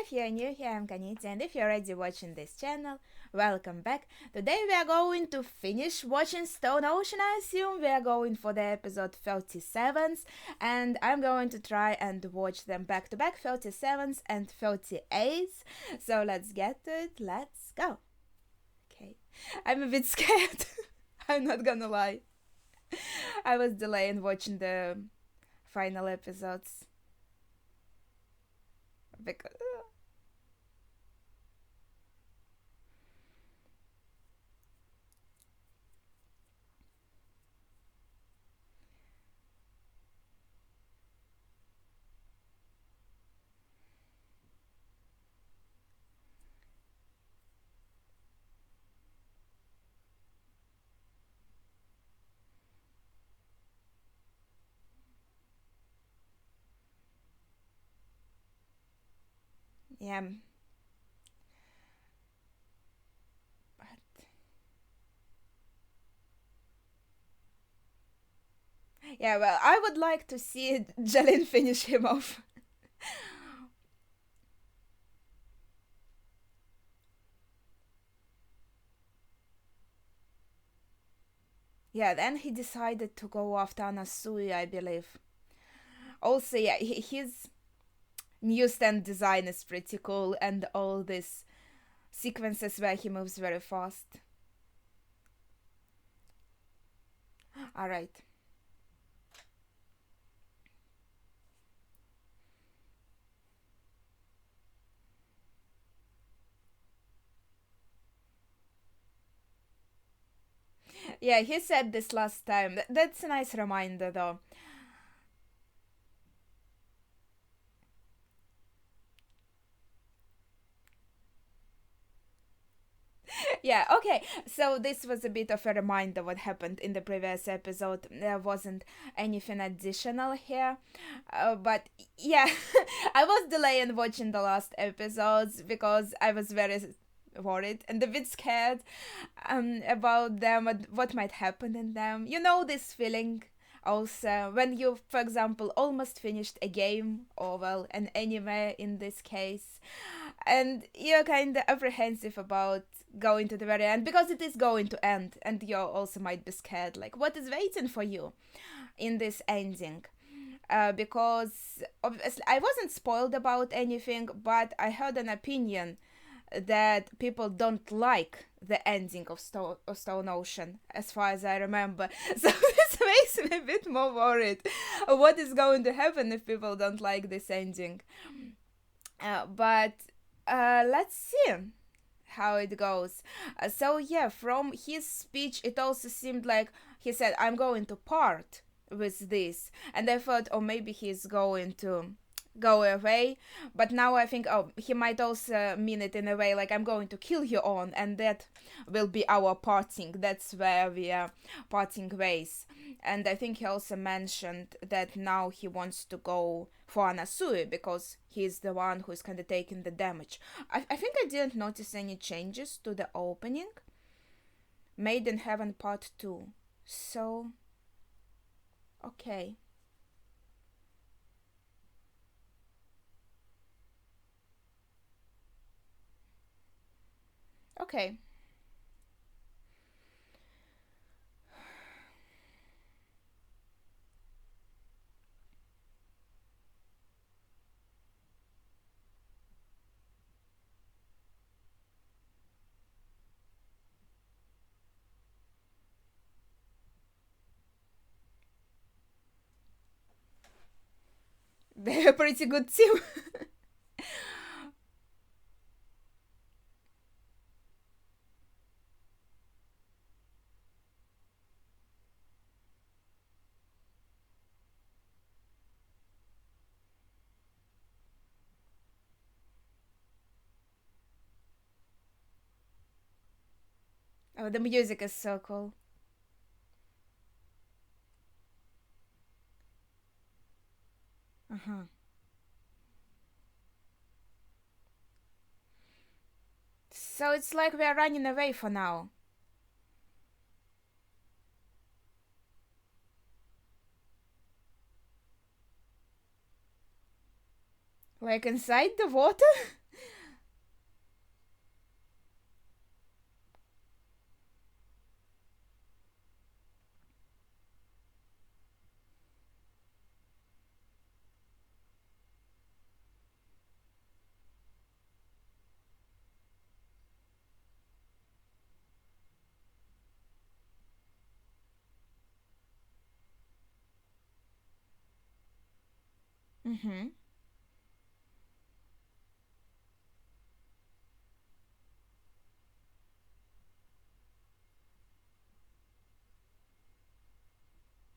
if you're new here, I'm Kanita, and if you're already watching this channel, welcome back. Today we are going to finish watching Stone Ocean, I assume. We are going for the episode 37s, and I'm going to try and watch them back to back, 37s and 38s. So let's get to it, let's go. Okay, I'm a bit scared, I'm not gonna lie. I was delaying watching the final episodes because yeah. But yeah, well, I would like to see Jalen finish him off. Yeah, then he decided to go after Anasui, I believe. Also, yeah, his new stand design is pretty cool, and all these sequences where he moves very fast. Alright. Yeah, he said this last time. That's a nice reminder, though. Yeah, okay. So this was a bit of a reminder what happened in the previous episode. There wasn't anything additional here. But yeah, I was delaying watching the last episodes because I was very worried and a bit scared about them, what might happen in them. You know this feeling also when you, for example, almost finished a game or, well, an anime in this case, and you're kind of apprehensive about going to the very end because it is going to end, and you also might be scared like what is waiting for you in this ending. Because obviously I wasn't spoiled about anything, but I heard an opinion that people don't like the ending of Stone Ocean, as far as I remember. So this makes me a bit more worried. What is going to happen if people don't like this ending? But let's see how it goes. So yeah, from his speech, it also seemed like he said, "I'm going to part with this," and I thought, oh, maybe he's going to go away. But now I think, oh, he might also mean it in a way like, I'm going to kill you on, and that will be our parting. That's where we are parting ways. And I think he also mentioned that now he wants to go for Anasui because he's the one who's kind of taking the damage. I think I didn't notice any changes to the opening. Made in Heaven Part 2. So, okay. Okay. They're a pretty good team. Oh, the music is so cool. Uh-huh. So it's like we are running away for now. Like inside the water? Mm-hmm.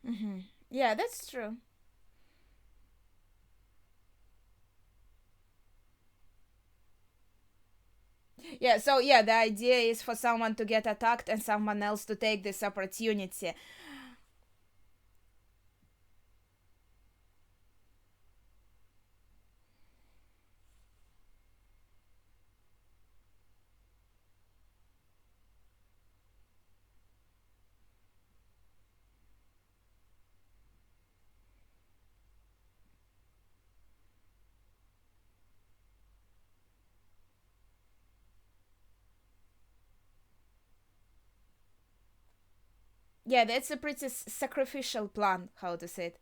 Mm-hmm. Yeah, that's true. Yeah, so yeah, the idea is for someone to get attacked and someone else to take this opportunity. Yeah, that's a pretty sacrificial plan, how to say it.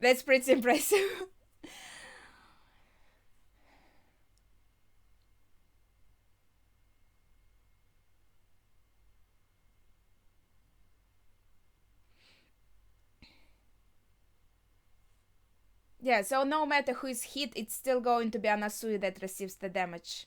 That's pretty impressive. Yeah, so no matter who is hit, it's still going to be Anasui that receives the damage.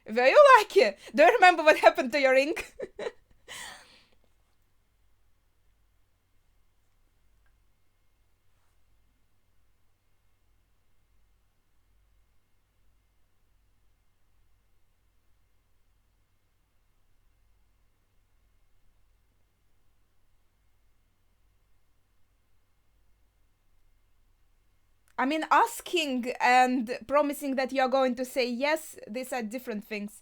Were you lucky? Do you remember what happened to your ink? I mean, asking and promising that you're going to say yes, these are different things.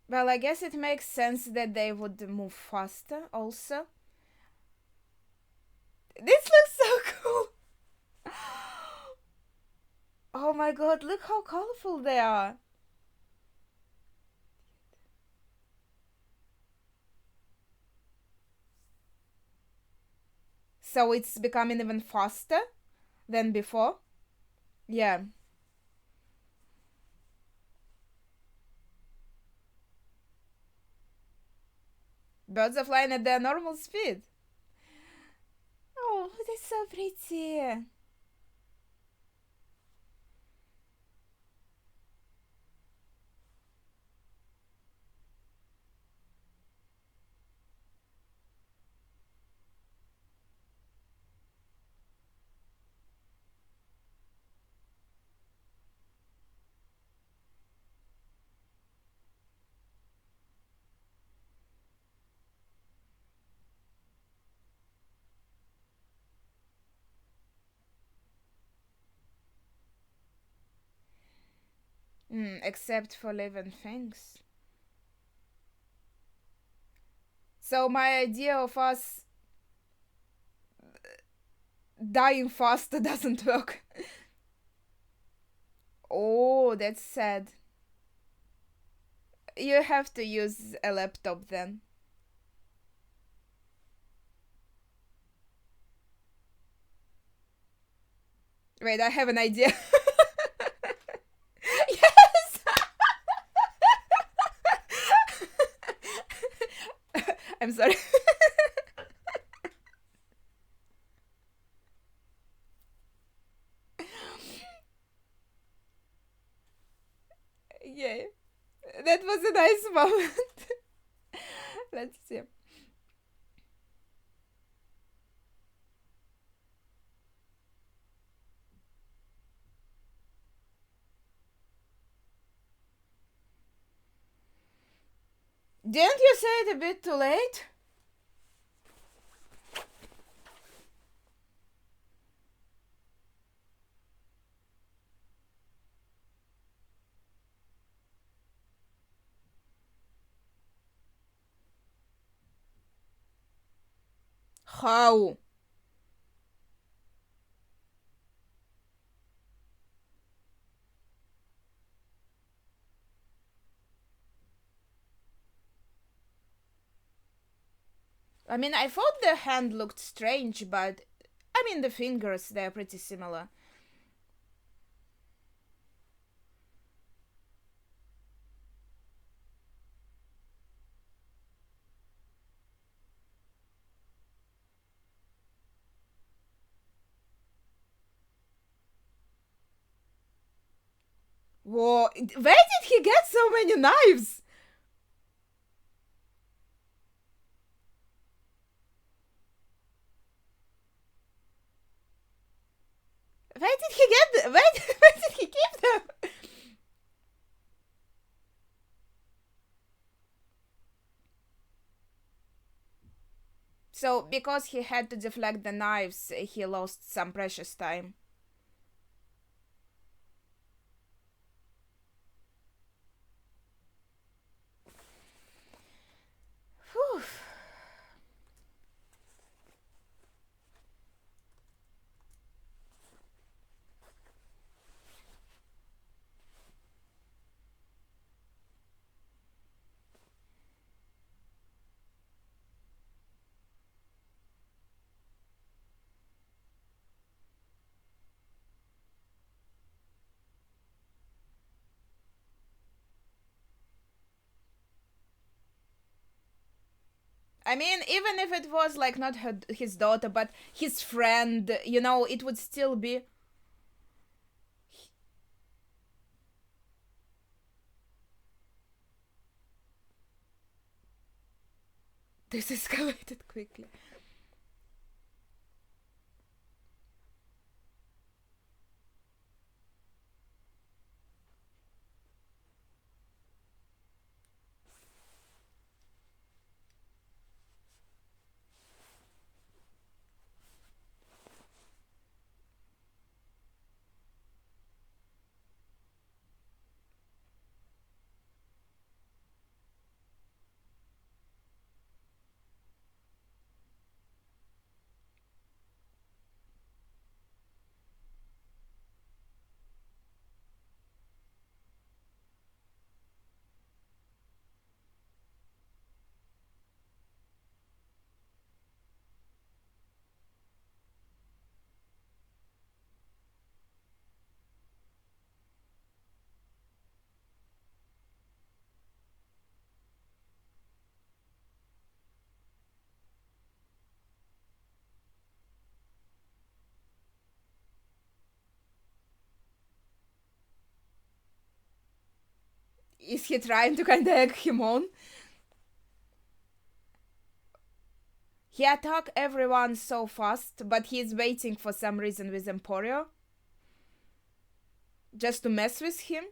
Well, I guess it makes sense that they would move faster also. This looks so cool. Oh my god, look how colorful they are. So it's becoming even faster than before. Yeah. Birds are flying at their normal speed. Oh, that's so pretty. Except for living things. So my idea of us dying fast doesn't work. Oh, that's sad. You have to use a laptop then. Wait, I have an idea. Yes! I'm sorry. Yeah, that was a nice moment. Let's see. Didn't you say it a bit too late? How? I mean, I thought the hand looked strange, but I mean, the fingers, they're pretty similar. Whoa, where did he get so many knives? Where did he get them? Where did he keep them? So, because he had to deflect the knives, he lost some precious time. Whew. I mean, even if it was like not his daughter, but his friend, it would still be. This escalated quickly. Is he trying to kind of egg him on? He attacked everyone so fast, but he's waiting for some reason with Emporio. Just to mess with him?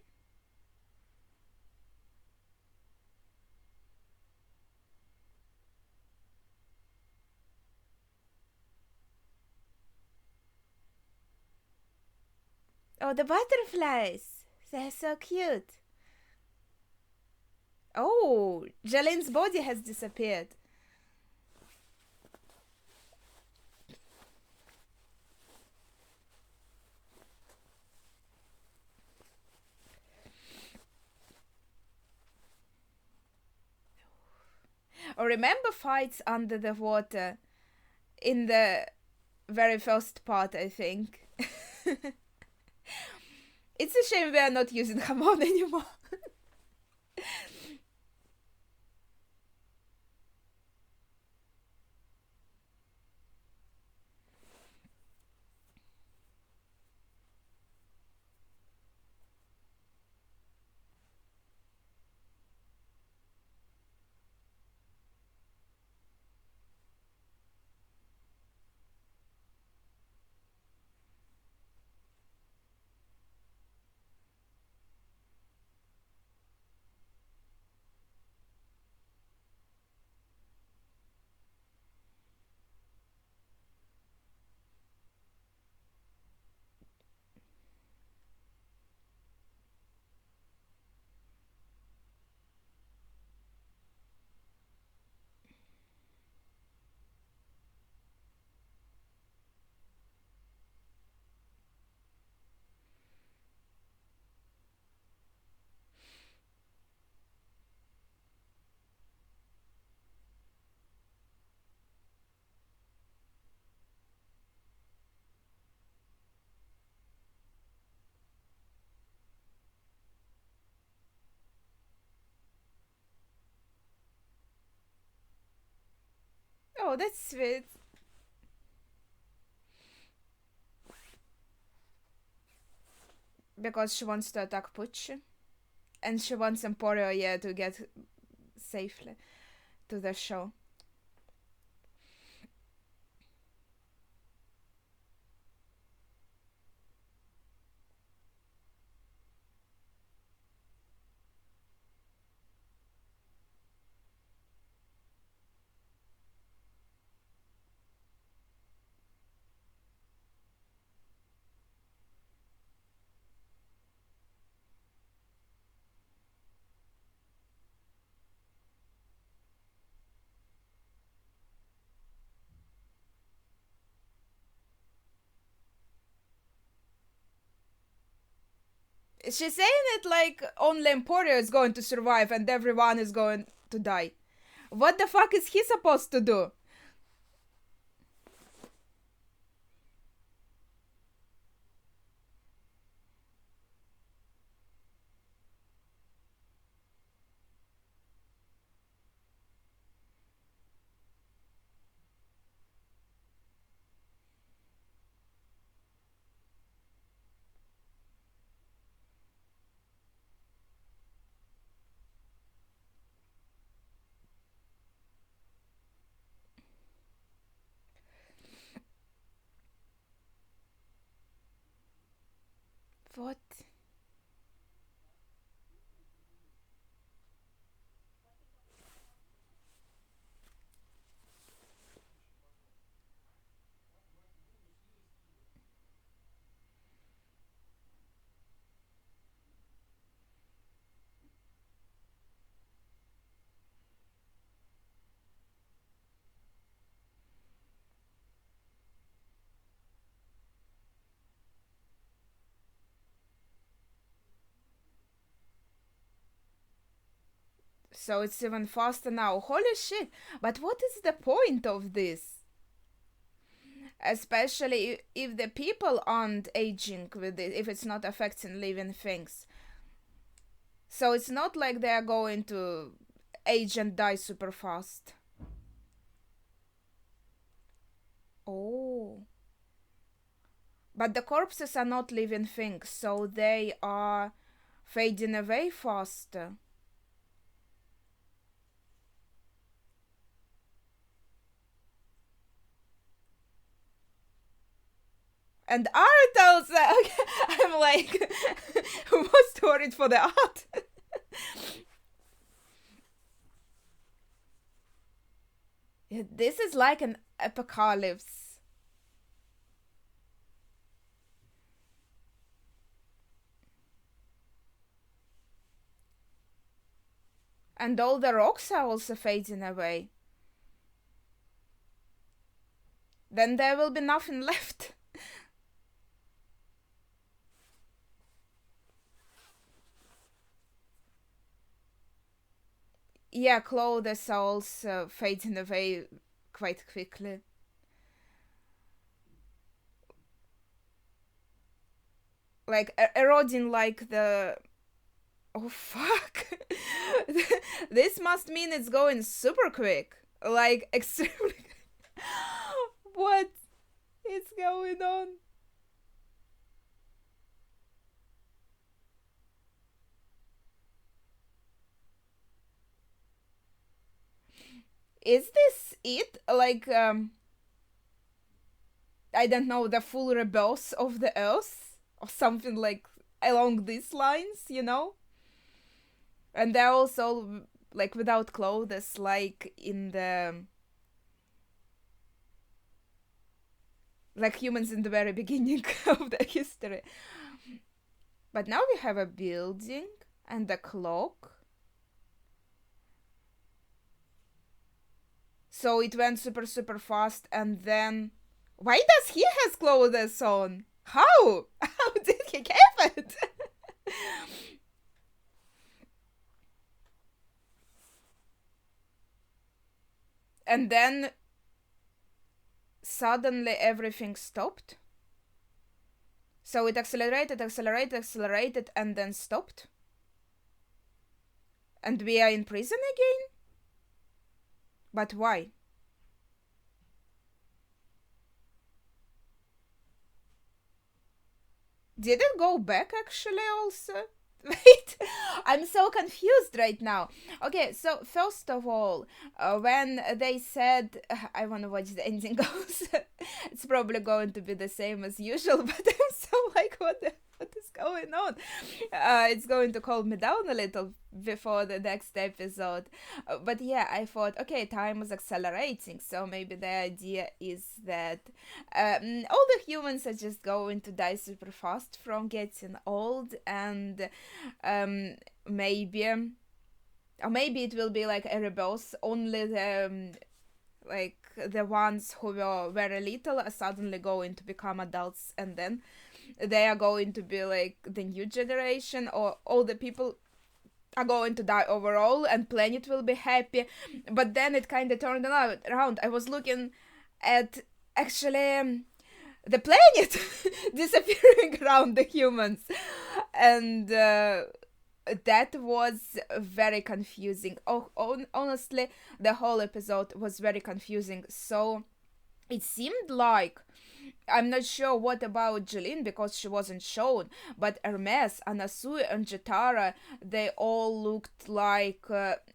Oh, the butterflies! They're so cute. Oh, Jalen's body has disappeared. Or remember fights under the water in the very first part, I think. It's a shame we are not using Hamon anymore. Oh, that's sweet. Because she wants to attack Pucci. And she wants Emporio, yeah, to get safely to the show. She's saying it like only Emporio is going to survive and everyone is going to die. What the fuck is he supposed to do? What? So it's even faster now. Holy shit. But what is the point of this? Especially if the people aren't aging with it, if it's not affecting living things. So it's not like they're going to age and die super fast. Oh. But the corpses are not living things, so they are fading away faster. And art also. Okay. I'm like, most worried for the art. This is like an apocalypse. And all the rocks are also fading away. Then there will be nothing left. yeah, clothes are also fading away quite quickly. Like eroding like the. Oh fuck! This must mean it's going super quick. Like extremely. What is going on? Is this it? Like I don't know, the full rebirth of the Earth or something like along these lines, you know? And they're also like without clothes, like in the like humans in the very beginning of the history. But now we have a building and a clock. So it went super super fast, and then why does he has clothes on? How? How did he get it? And then suddenly everything stopped. So it accelerated, accelerated, accelerated, and then stopped. And we are in prison again? But why? Did it go back actually also? Wait, I'm so confused right now. Okay, so first of all, when they said I want to watch the ending also, it's probably going to be the same as usual, but I'm so like, what is going on? It's going to calm me down a little before the next episode. But yeah, I thought, okay, time was accelerating, so maybe the idea is that all the humans are just going to die super fast from getting old, and maybe or maybe it will be like a rebels, only the like the ones who were very little are suddenly going to become adults, and then they are going to be like the new generation, or all the people are going to die overall and planet will be happy. But then it kind of turned around. I was looking at actually the planet disappearing around the humans, and that was very confusing. Honestly, the whole episode was very confusing. So it seemed like, I'm not sure what about Jeline because she wasn't shown, but Hermes, Anasu, and Jatara, they all looked like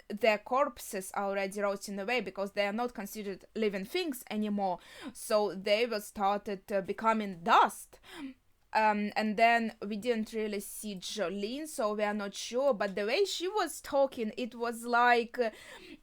their corpses already rotting away because they are not considered living things anymore. So they were started becoming dust. And then we didn't really see Jolene, so we are not sure. But the way she was talking, it was like,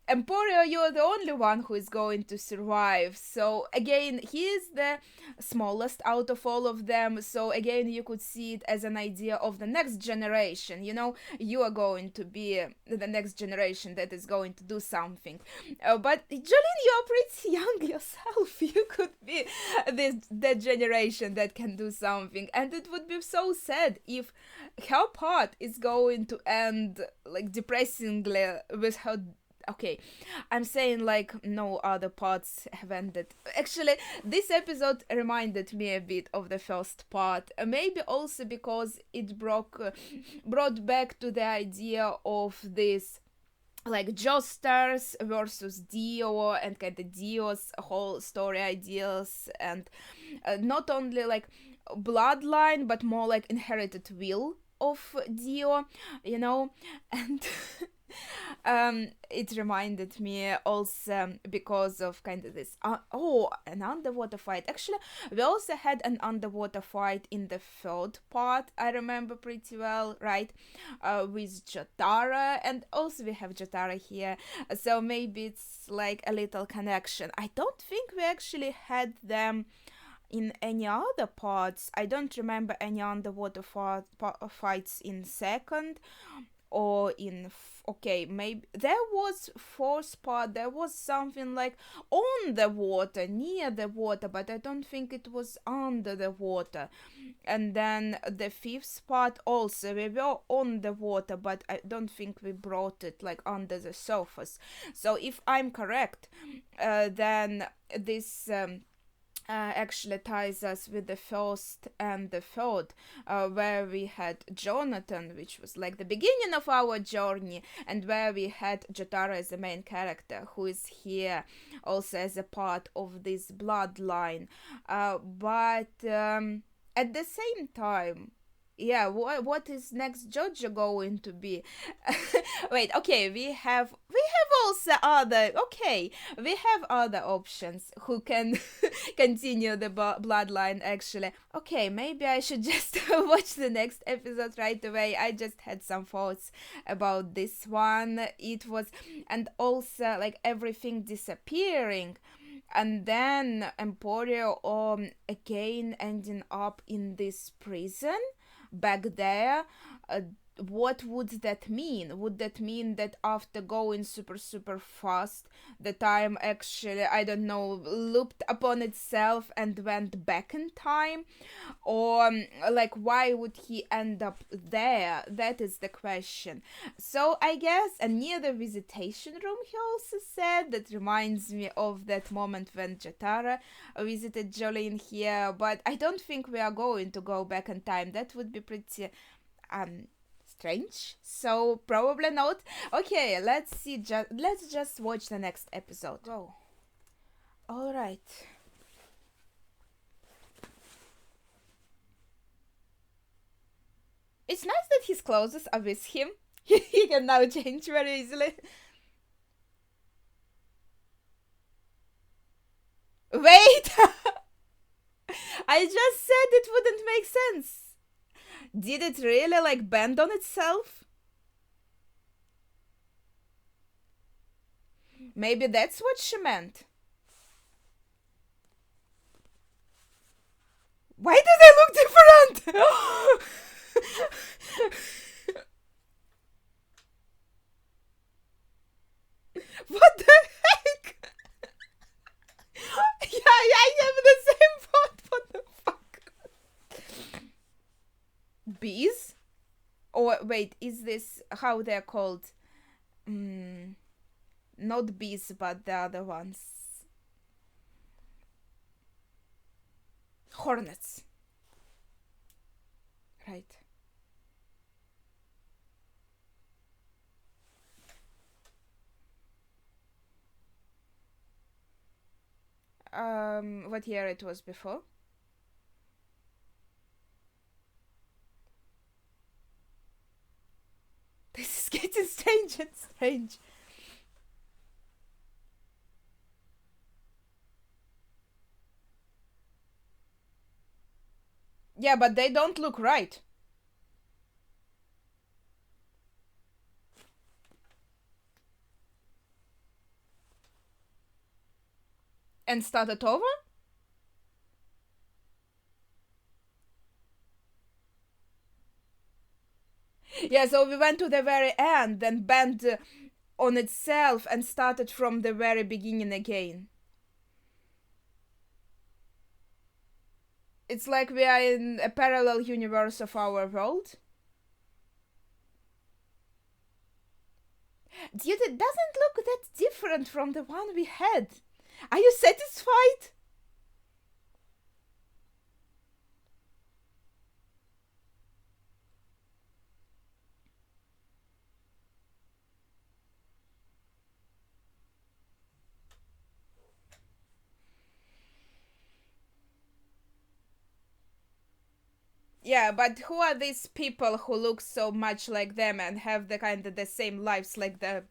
Emporio, you're the only one who is going to survive. So again, he is the smallest out of all of them. So again, you could see it as an idea of the next generation. You know, you are going to be the next generation that is going to do something. But Jolene, you're pretty young yourself. You could be the generation that can do something, and it would be so sad if her part is going to end like depressingly with her. Okay, I'm saying like no other parts have ended. Actually, this episode reminded me a bit of the first part. Maybe also because it brought back to the idea of this like Joestars versus Dio, and kind of Dio's whole story ideas, and not only like bloodline but more like inherited will of Dio, you know. And it reminded me also because of kind of this an underwater fight. Actually, we also had an underwater fight in the third part, I remember pretty well, right? With Jotaro, and also we have Jotaro here, so maybe it's like a little connection. I don't think we actually had them in any other parts. I don't remember any underwater fights in second. or okay, maybe there was fourth part, there was something like on the water, near the water, but I don't think it was under the water. And then the fifth part also, we were on the water, but I don't think we brought it like under the surface. So if I'm correct, then this actually ties us with the first and the third, where we had Jonathan, which was like the beginning of our journey, and where we had Jotaro as the main character, who is here also as a part of this bloodline. But at the same time, yeah, what is next JoJo going to be? Wait, okay, we have also other, okay, we have other options who can continue the bloodline actually. Okay, maybe I should just watch the next episode right away. I just had some thoughts about this one. It was, and also like everything disappearing, and then Emporio again ending up in this prison back there. What would that mean? Would that mean that after going super fast, the time actually, I don't know, looped upon itself and went back in time? Or like, why would he end up there? That is the question. So I guess, and near the visitation room, he also said, that reminds me of that moment when Jotaro visited Jolene here, but I don't think we are going to go back in time. That would be pretty strange, so probably not. Okay, let's see, let's just watch the next episode. Go. All right. It's nice that his clothes are with him. He can now change very easily. Wait! I just said it wouldn't make sense. Did it really like bend on itself? Maybe that's what she meant. Why do they look different? What the heck? Yeah, I have the same thought. What the fuck? Bees? Or wait, is this how they're called? Not bees, but the other ones. Hornets. Right. What year it was before? This is getting strange and strange. Yeah, but they don't look right. And started over? Yeah, so we went to the very end, then bent on itself and started from the very beginning again. It's like we are in a parallel universe of our world. Dude, it doesn't look that different from the one we had. Are you satisfied? Yeah, but who are these people who look so much like them and have the kind of the same lives like them?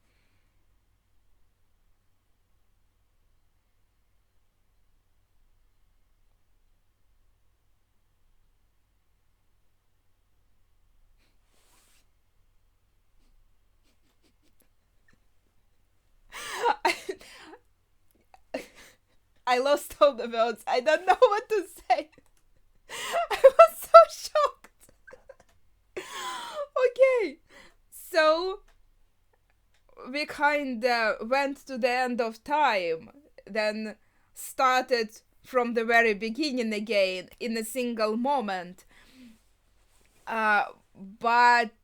I lost all the words. I don't know what to say. I was so shocked. Okay. So we kinda went to the end of time, then started from the very beginning again in a single moment. But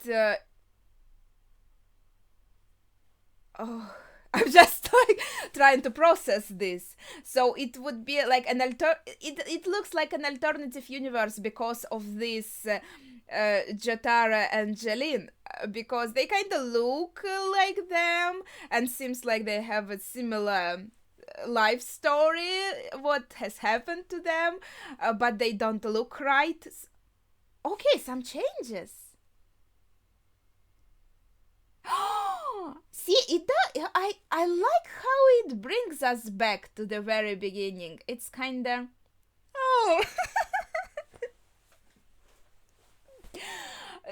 oh, I'm just like trying to process this. So it would be like it looks like an alternative universe because of this Jotara and Jeline, because they kind of look like them and seems like they have a similar life story, what has happened to them, but they don't look right. Okay, some changes. See, it does. I like how it brings us back to the very beginning. It's kind of oh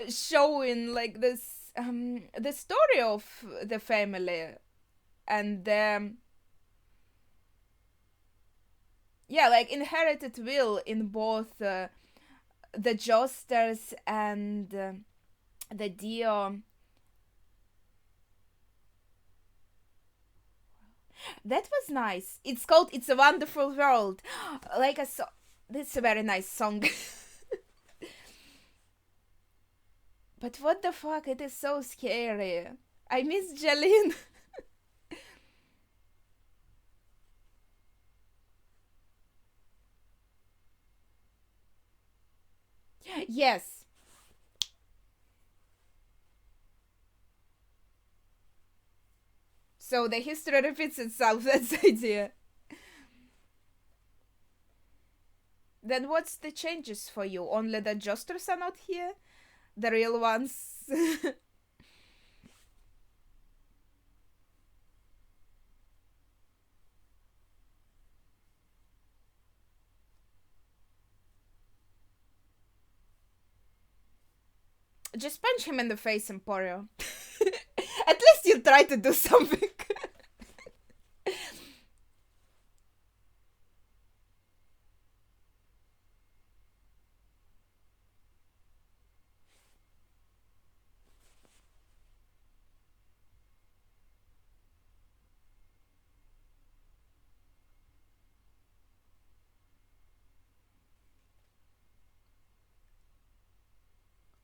showing like this the story of the family and yeah, like inherited will in both the Josters and the Dio. That was nice. It's called "It's a Wonderful World." Like I saw, this is a very nice song. But what the fuck? It is so scary. I miss Jeline. Yes. So the history repeats itself. That's the idea. Then what's the changes for you? Only the Josters are not here? The real ones? Just punch him in the face, Emporio. At least you try to do something.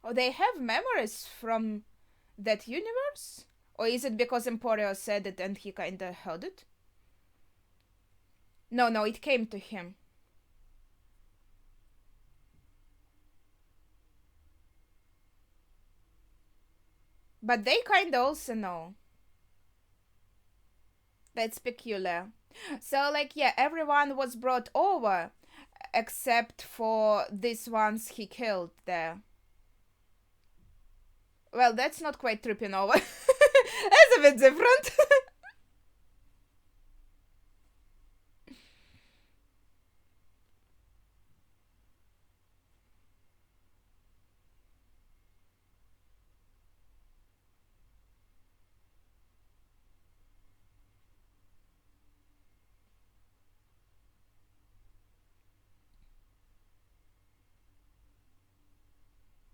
Oh, they have memories from that universe? Or is it because Emporio said it and he kinda heard it? No, no, it came to him. But they kinda also know. That's peculiar. So, like, yeah, everyone was brought over except for these ones he killed there. Well, that's not quite tripping over. That's a bit different.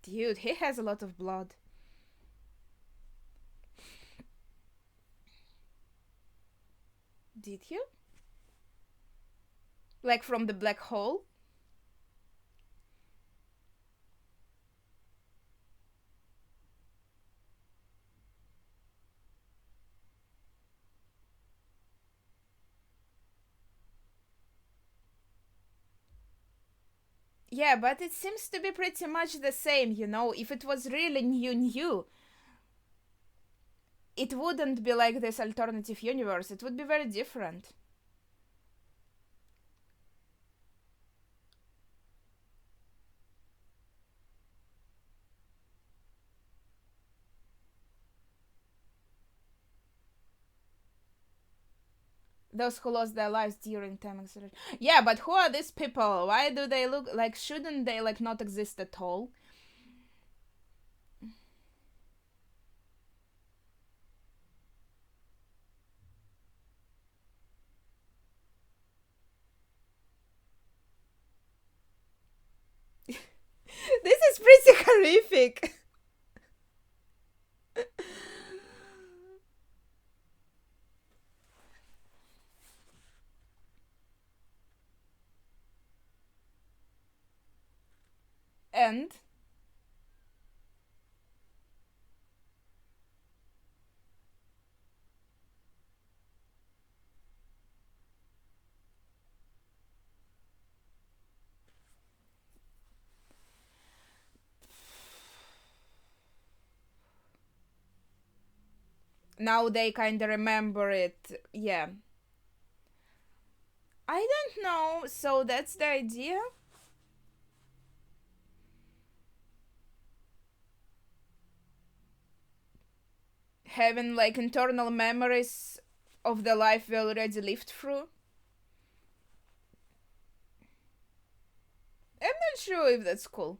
Dude, he has a lot of blood. Did you? Like from the black hole? Yeah, but it seems to be pretty much the same, you know? If it was really new, it wouldn't be like this alternative universe. It would be very different. Those who lost their lives during time acceleration. Yeah, but who are these people? Why do they look like, shouldn't they like not exist at all? This is pretty horrific. And now they kind of remember it. Yeah. I don't know. So that's the idea? Having like internal memories of the life we already lived through? I'm not sure if that's cool.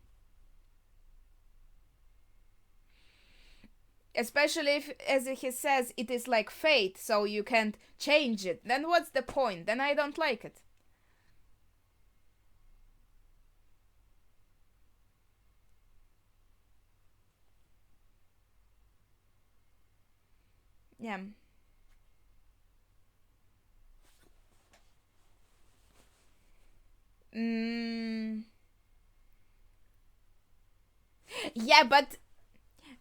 Especially if, as he says, it is like fate, so you can't change it. Then what's the point? Then I don't like it. Yeah. Mm. Yeah, but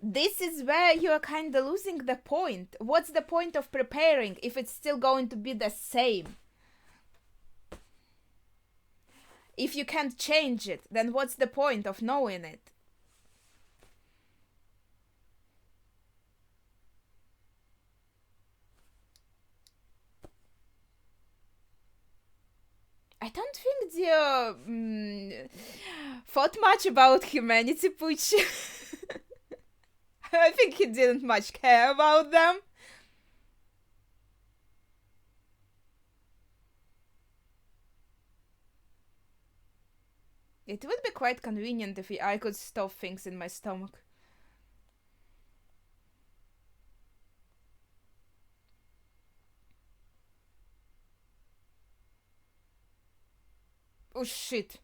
this is where you're kind of losing the point. What's the point of preparing if it's still going to be the same? If you can't change it, then what's the point of knowing it? I don't think they thought much about humanity, Pucci. I think he didn't much care about them. It would be quite convenient if I could stuff things in my stomach. Oh shit.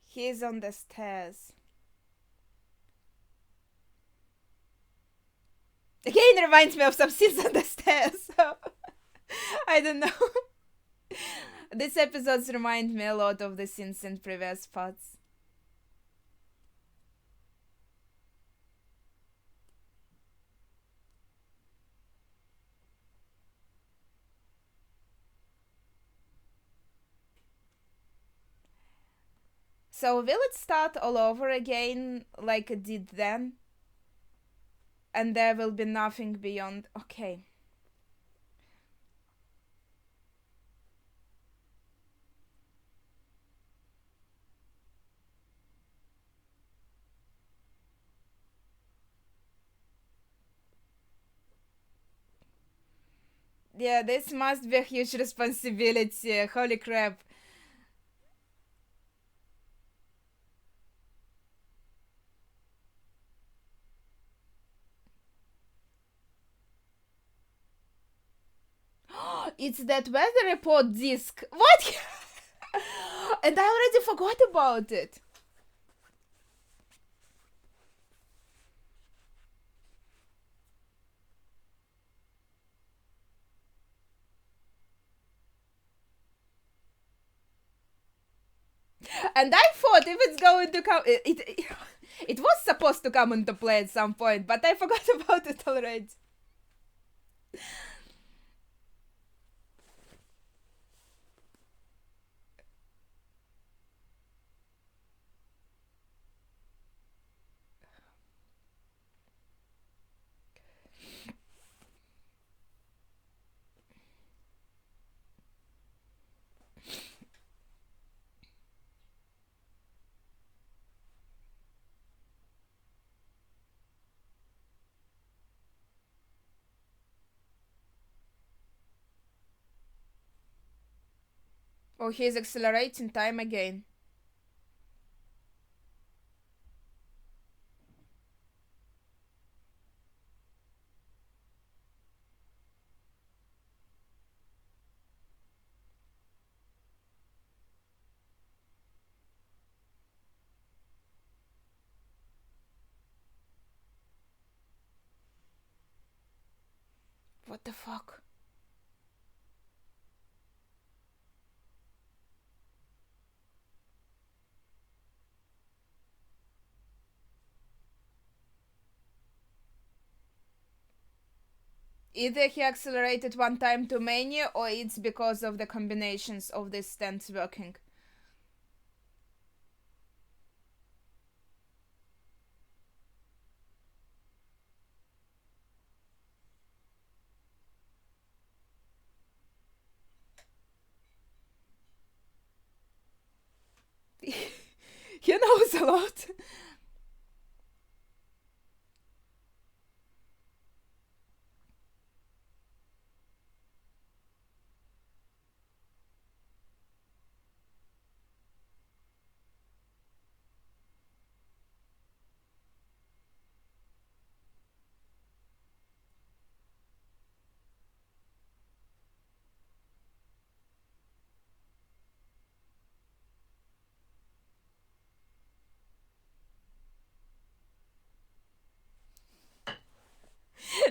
He's on the stairs. Again reminds me of some scenes on the stairs, so I don't know. These episodes remind me a lot of the scenes in previous parts. So will it start all over again like it did then? And there will be nothing beyond. Okay. Yeah, this must be a huge responsibility. Holy crap. It's that weather report disc. What? And I already forgot about it. And I thought if it's going to come, it was supposed to come into play at some point, but I forgot about it already. Oh, he's accelerating time again. What the fuck? Either he accelerated one time too many, or it's because of the combinations of these stents working. He knows a lot.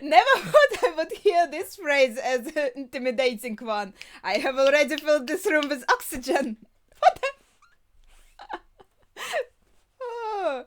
Never thought I would hear this phrase as an intimidating one. I have already filled this room with oxygen. What the? Oh.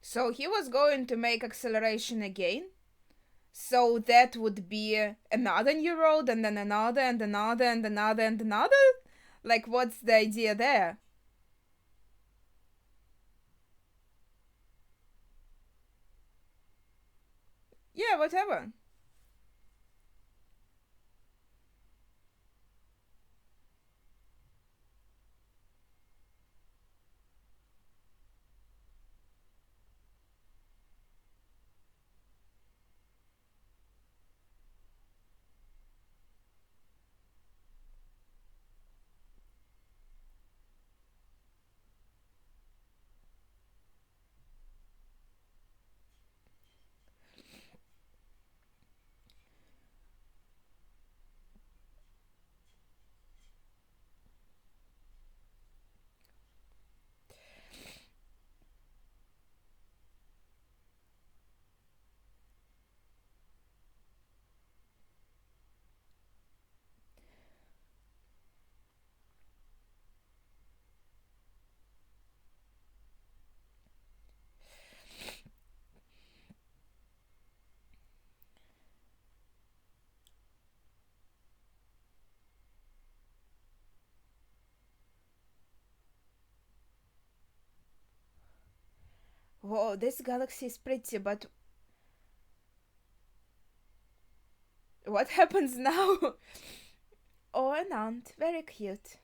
So he was going to make acceleration again? So that would be another new road, and then another, and another, and another, and another? Like, what's the idea there? Yeah, whatever. Whoa, this galaxy is pretty, but what happens now? Oh, an aunt. Very cute.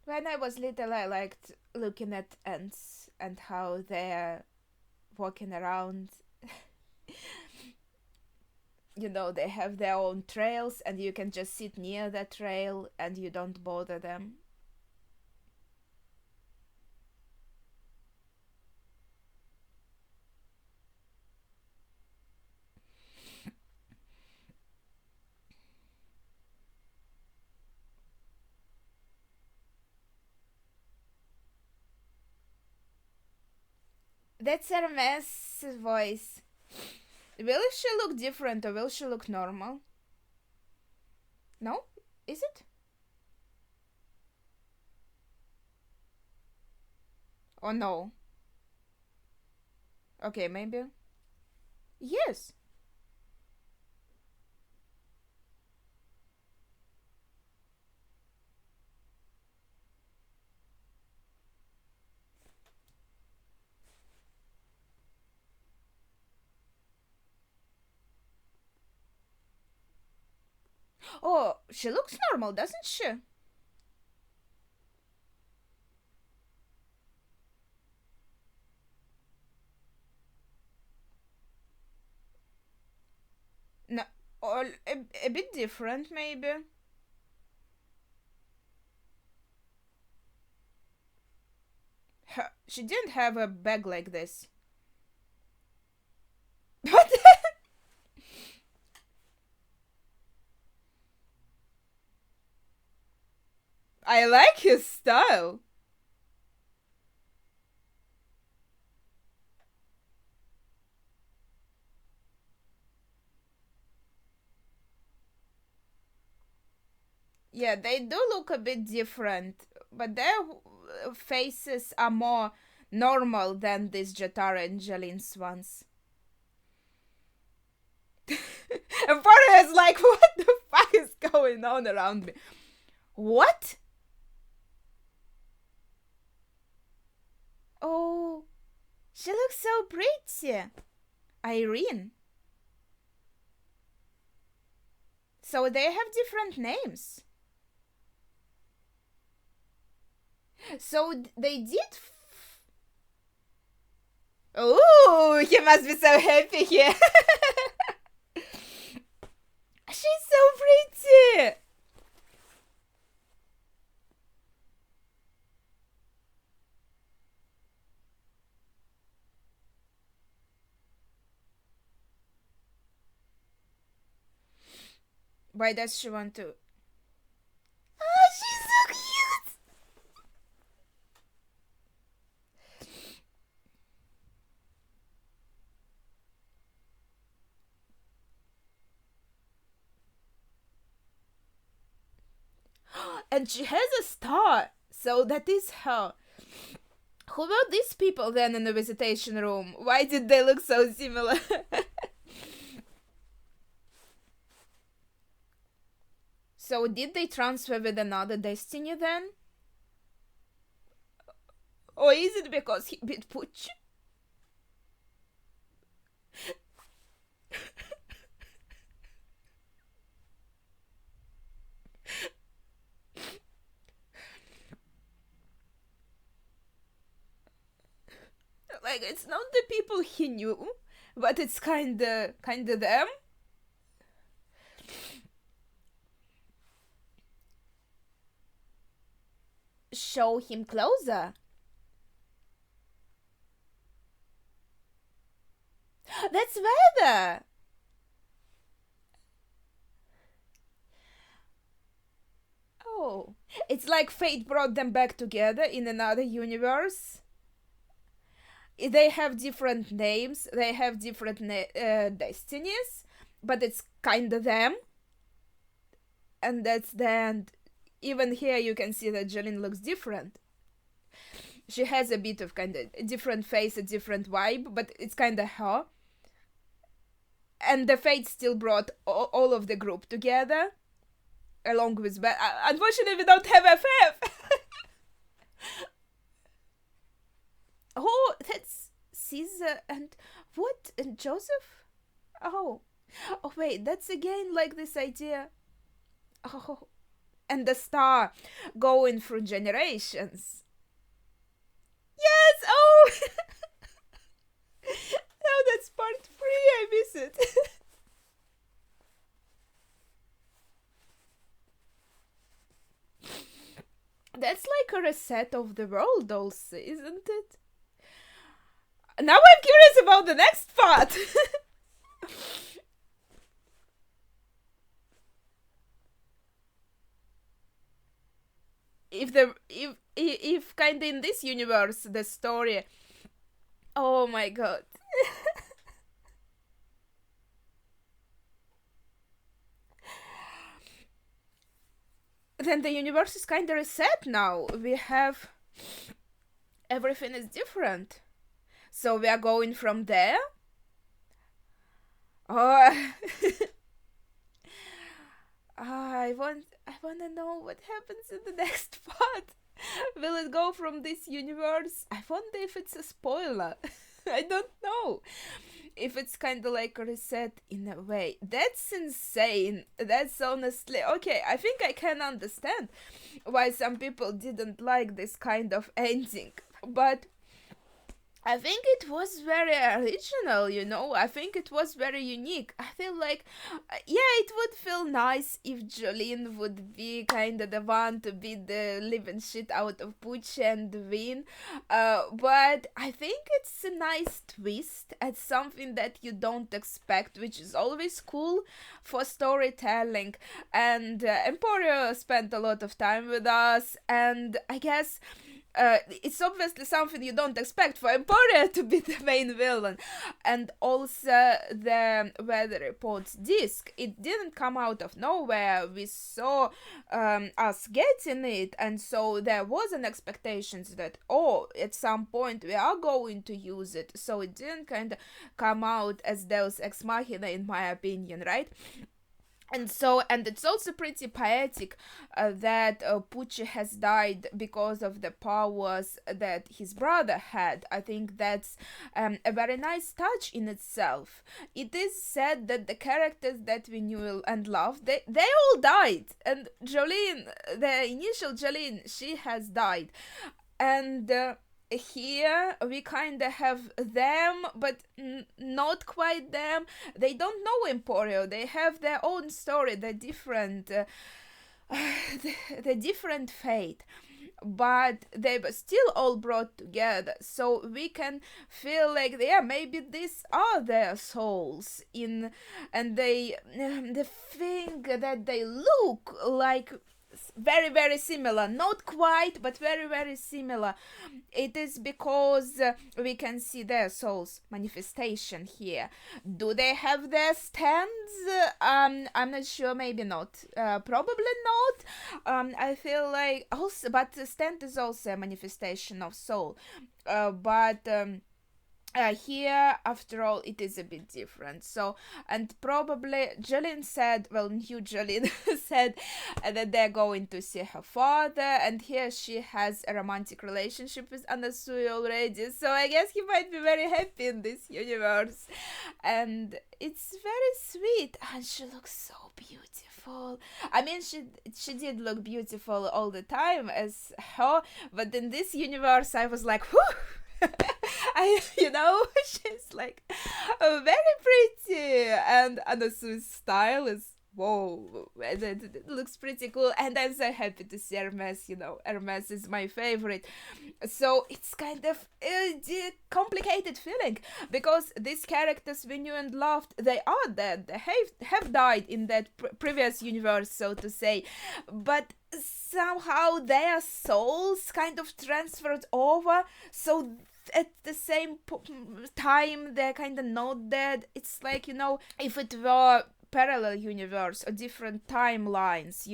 When I was little, I liked looking at ants and how they're walking around. You know, they have their own trails, and you can just sit near that trail and you don't bother them. That's Hermes' voice. Will she look different or will she look normal? No? Is it? Or no? Okay, maybe. Yes. Oh, she looks normal, doesn't she? No, or a bit different, maybe. She didn't have a bag like this. But I like his style. Yeah, they do look a bit different, but their faces are more normal than these Jatara and Jalin's ones. And Porter is like, what the fuck is going on around me? What? Oh, she looks so pretty. Irene. So they have different names. So they did. Oh, he must be so happy here. She's so pretty. Why does she want to? Oh, she's so cute. And she has a star, so that is her. Who were these people then in the visitation room? Why did they look so similar? So did they transfer with another destiny then? Or is it because he beat Pooch? Like, it's not the people he knew, but it's kinda them. Show him closer. That's weather. Oh, it's like fate brought them back together in another universe. They have different names, they have different destinies, but it's kinda them. And that's the end. Even here, you can see that Jeline looks different. She has a bit of kind of a different face, a different vibe, but it's kind of her. And the fate still brought all of the group together, along with. But unfortunately, we don't have FF. Oh, that's Caesar and what? And Joseph? Oh. Oh, wait, that's again like this idea. Oh. And the star going through generations. Yes! Oh! Now that's part 3. I miss it. That's like a reset of the world, also, isn't it? Now I'm curious about the next part. If kind of in this universe the story. Oh my god. Then the universe is kind of reset now. We have everything is different. So we are going from there. Oh, I want to know what happens in the next part. Will it go from this universe? I wonder if it's a spoiler. I don't know. if it's kind of like a reset in a way. That's insane. That's honestly okay. I think I can understand why some people didn't like this kind of ending, but I think it was very original, you know. I think it was very unique. I feel like, yeah, it would feel nice if Jolene would be kind of the one to beat the living shit out of Butch and win. But I think it's a nice twist at something that you don't expect, which is always cool for storytelling. And Emporio spent a lot of time with us, and I guess it's obviously something you don't expect for Emporia to be the main villain. And also the Weather Report's disc, it didn't come out of nowhere. We saw us getting it, and so there was an expectations that, oh, at some point we are going to use it. So it didn't kind of come out as Deus Ex Machina, in my opinion, right? And it's also pretty poetic that Pucci has died because of the powers that his brother had. I think that's a very nice touch in itself. It is said that the characters that we knew and loved, they all died. And Jolene, the initial Jolene, she has died. And here we kind of have them, but not quite them. They don't know Emporio. They have their own story, the different the different fate, but they were still all brought together, so we can feel like, yeah, maybe these are their souls in, and they think that they look like very, very similar, not quite, but very, very similar. It is because we can see their souls manifestation here. Do they have their stands? I'm not sure, maybe not, probably not. I feel like also, but the stand is also a manifestation of soul, but here, after all, it is a bit different. So, and probably Jolene said, well, new Jolene said that they're going to see her father, and here she has a romantic relationship with Anasui already. So I guess he might be very happy in this universe, and it's very sweet, and she looks so beautiful. I mean, she did look beautiful all the time as her, but in this universe, I was like, whew. She's like very pretty, and Anasu's style is whoa, it looks pretty cool, and I'm so happy to see Hermes. Hermes is my favorite, so it's kind of a complicated feeling, because these characters we knew and loved, they are dead, they have died in that previous universe, so to say, but somehow their souls kind of transferred over, so at the same time they're kind of not dead. It's like, if it were parallel universe or different timelines,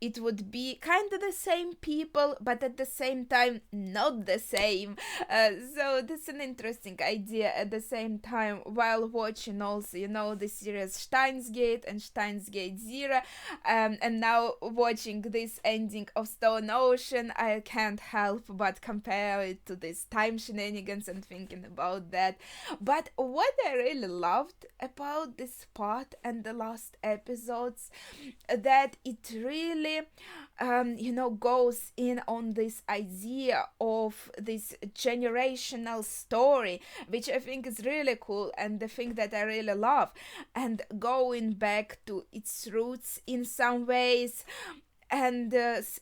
it would be kind of the same people, but at the same time not the same. So that's an interesting idea. At the same time, while watching also, the series Steins Gate and Steins Gate Zero, and now watching this ending of Stone Ocean, I can't help but compare it to this time shenanigans and thinking about that. But what I really loved about this part and the last episodes, that it really goes in on this idea of this generational story, which I think is really cool, and the thing that I really love, and going back to its roots in some ways. And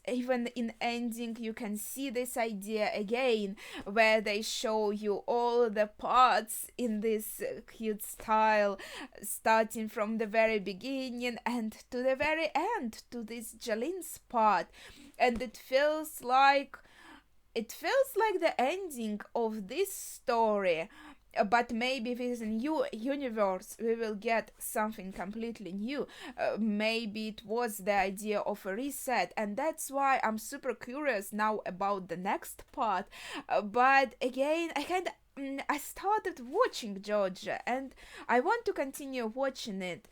even in ending, you can see this idea again, where they show you all the parts in this cute style, starting from the very beginning and to the very end, to this Jolene's part. And it feels like the ending of this story. But maybe with a new universe we will get something completely new. Maybe it was the idea of a reset, and that's why I'm super curious now about the next part. But again, I kind of I started watching JoJo, and I want to continue watching it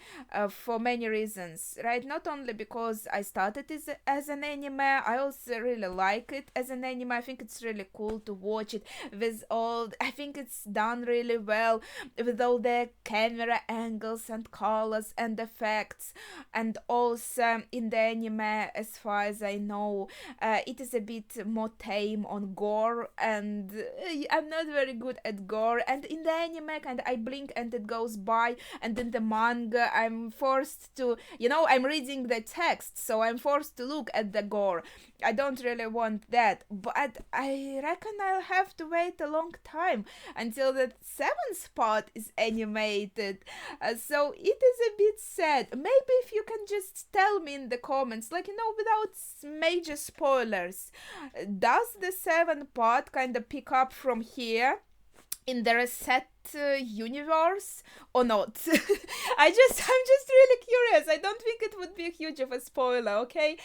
for many reasons, right? Not only because I started as an anime, I also really like it as an anime. I think it's really cool to watch it with all, I think it's done really well with all the camera angles and colors and effects, and also in the anime, as far as I know, it is a bit more tame on gore, and I'm not very good at gore, and in the anime kind of I blink and it goes by, and in the manga I'm forced to, I'm reading the text, so I'm forced to look at the gore. I don't really want that, but I reckon I'll have to wait a long time until the seventh part is animated. So it is a bit sad. Maybe if you can just tell me in the comments, without major spoilers, does the seventh part kind of pick up from here in the reset universe or not? I'm just really curious. I don't think it would be huge of a spoiler, okay?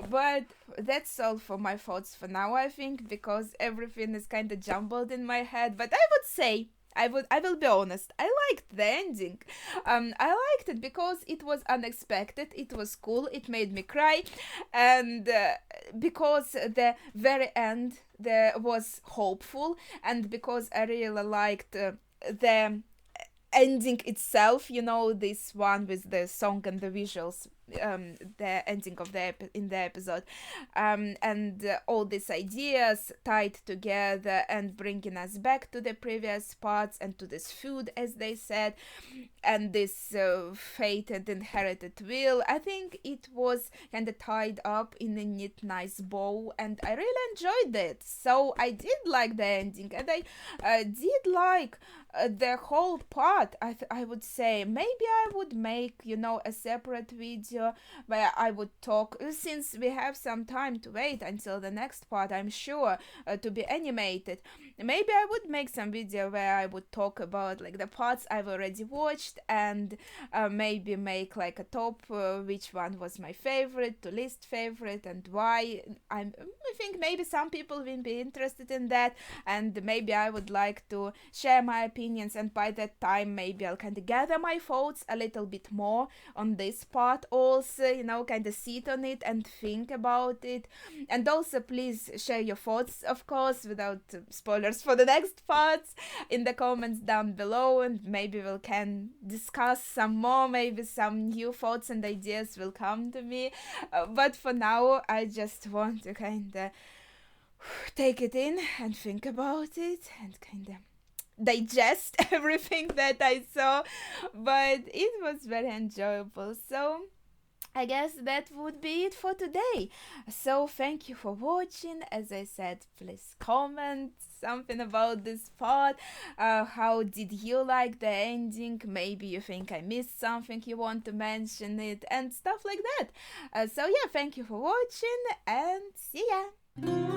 But that's all for my thoughts for now, I think, because everything is kind of jumbled in my head. But I would say, I will be honest, I liked the ending. I liked it because it was unexpected, it was cool, it made me cry, and because the very end there was hopeful, and because I really liked the ending itself, this one with the song and the visuals, the ending of in the episode, and all these ideas tied together and bringing us back to the previous parts and to this food, as they said, and this fate and inherited will. I think it was kind of tied up in a neat, nice bow, and I really enjoyed it. So I did like the ending, and I did like the whole part. I would say maybe I would make a separate video where I would talk, since we have some time to wait until the next part, I'm sure, to be animated. Maybe I would make some video where I would talk about the parts I've already watched, and maybe make a top, which one was my favorite to least favorite, and why. I think maybe some people will be interested in that, and maybe I would like to share my opinions, and by that time maybe I'll kind of gather my thoughts a little bit more on this part also, kind of sit on it and think about it. And also please share your thoughts, of course, without spoilers for the next parts, in the comments down below, and maybe we can discuss some more, maybe some new thoughts and ideas will come to me. But for now I just want to kind of take it in and think about it and kind of digest everything that I saw, but it was very enjoyable. So I guess that would be it for today. So thank you for watching. As I said, please comment something about this part. How did you like the ending? Maybe you think I missed something, you want to mention it, and stuff like that. So yeah, thank you for watching, and see ya.